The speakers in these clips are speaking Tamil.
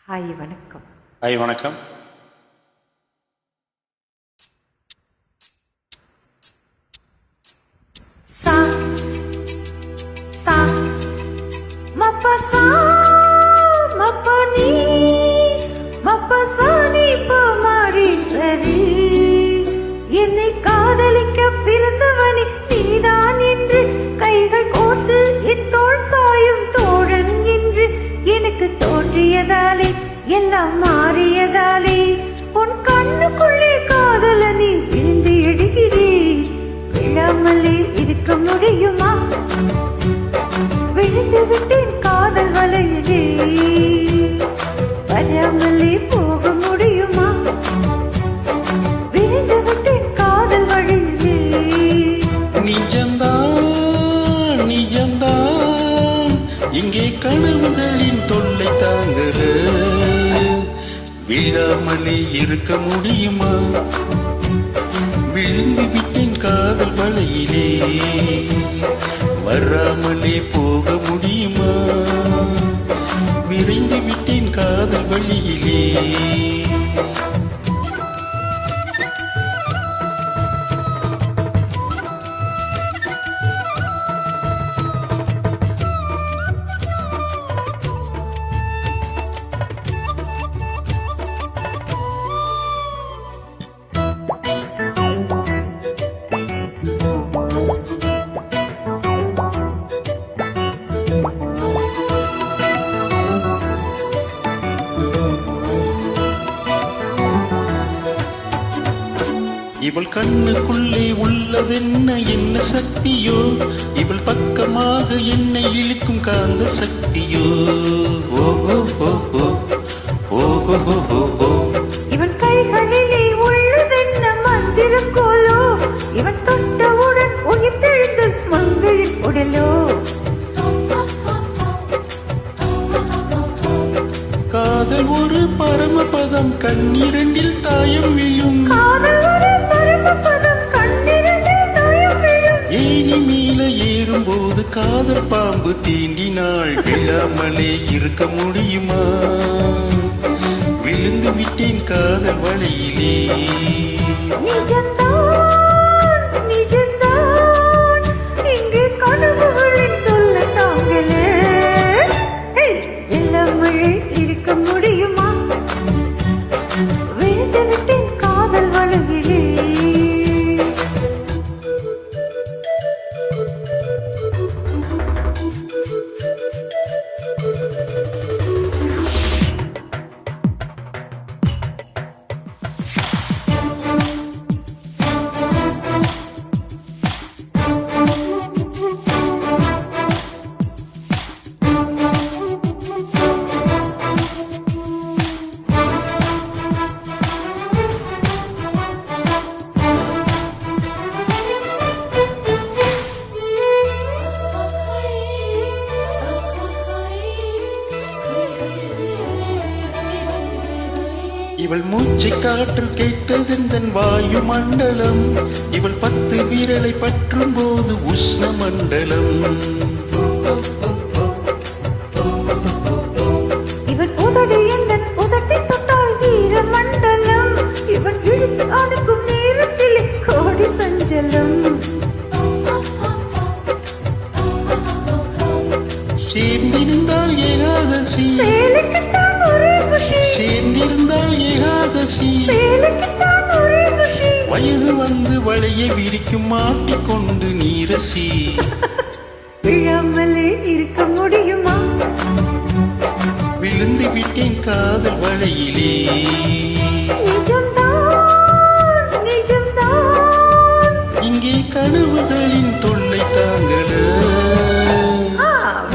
ஹாய் வணக்கம். ஹாய் வணக்கம். சா சா மப்ப சா மப்ப நீ மப்ப சா நீ பமாரி சரி. என்னை காதலிக்க பிறந்தவனே நீதான் என்று கைகள் கோர்த்து என் தோள் சாயும் தோழன் என்று எனக்கு தோன்றியதாலே எல்லாம் மாறியதாலே உன் கண்ணுக்குள்ளே காதலனே விழுந்து எழுகிறேன். விழாமலே இருக்க முடியுமா? விழுந்து விட்டேன் காதல் வலையிலே. வராமலே போக முடியுமா? விழுந்து விட்டேன் காதல் வலையிலே. நிஜம்தான் நிஜம்தான் இங்கே கனவுகளின் தொல்லை தாங்கல. விழாமலே இருக்க முடியுமா? விழுந்து விட்டேன் காதல் வலையிலே. வராமலே போக முடியுமா? விரைந்து விட்டேன் காதல் வழியிலே. இவள் கண்ணுக்குள்ளே உள்ளதென்ன என்ன சக்தியோ? இவள் பக்கமாக என்னை இழுக்கும் காந்த சக்தியோ? ஓஹோ ஓஹோ ஓஹோ ஓஹோ. இவன் கைகளிலே உள்ளதென்ன மந்திரக்கோலோ? இவன் தொட்டவுடன் உயிர்த்தெழுந்த மங்கையின் உடலோ? காதல் ஒரு பரமபதம் கண்ணிரண்டில் தாயம் விழும். ஏனி மீள ஏறும்போது காதல் பாம்பு தீண்டினாள். விழாமலே இருக்க முடியுமா? விழுந்து விட்டேன் காதல் வலையிலே. இங்கே கனவுகளின் தொல்லை தாங்களே. இளமழை இருக்க முடியுமா? விழுந்து விட்டேன் காதல் வலையிலே. இவள் மூச்சை காற்றில் கேட்டதெந்தன் வாயு மண்டலம். இவள் 10 விரலை பற்றும் போது உஷ்ண மண்டலம். இவன் உதடு எந்தன் உதட்டை தொட்டால் வீர மண்டலம். இவன் இழுத்து அணுக்கும் நேரத்தில் கோடி சஞ்சலம். சேர்ந்திருந்தால் ஏகாதசி, சேலைக்குத்தான் ஒரே குஷி. சேர்ந்திருந்தால் ஏகாதசி, சேலைக்குத்தான் ஒரே குஷி. வயது வந்து வளைய விரிக்கும் மாட்டிக்கொண்டு நீரசி. விழாமலே இருக்க முடியுமா? விழுந்து விட்டேன் காதல் வலையிலே. நிஜம்தான் நிஜம்தான் இங்கே கனவுகளின் தொல்லை தாங்கல.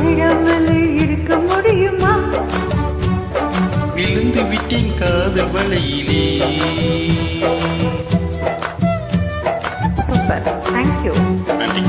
விழாமலே இருக்க முடியுமா? விழுந்து விட்டேன் காதல் வலையிலே. Super, thank you. நன்றி.